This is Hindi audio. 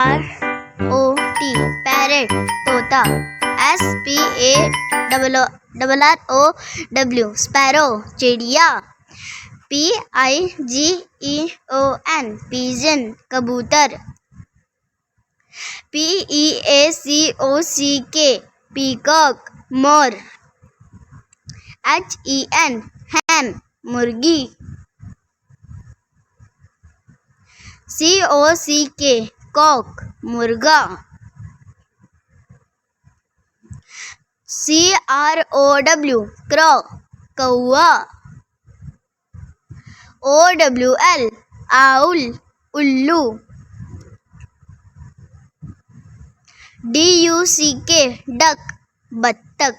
PAROT पैरेट तोता, SPARROW स्पैरो चिड़िया, PIGEON पिजन कबूतर, PEACOCK पीकॉक मोर, HEN हैन मुर्गी, COCK कॉक मुर्गा, CROW क्रॉ कौआ, OWL आउल उल्लू, DUCK डक बत्तख।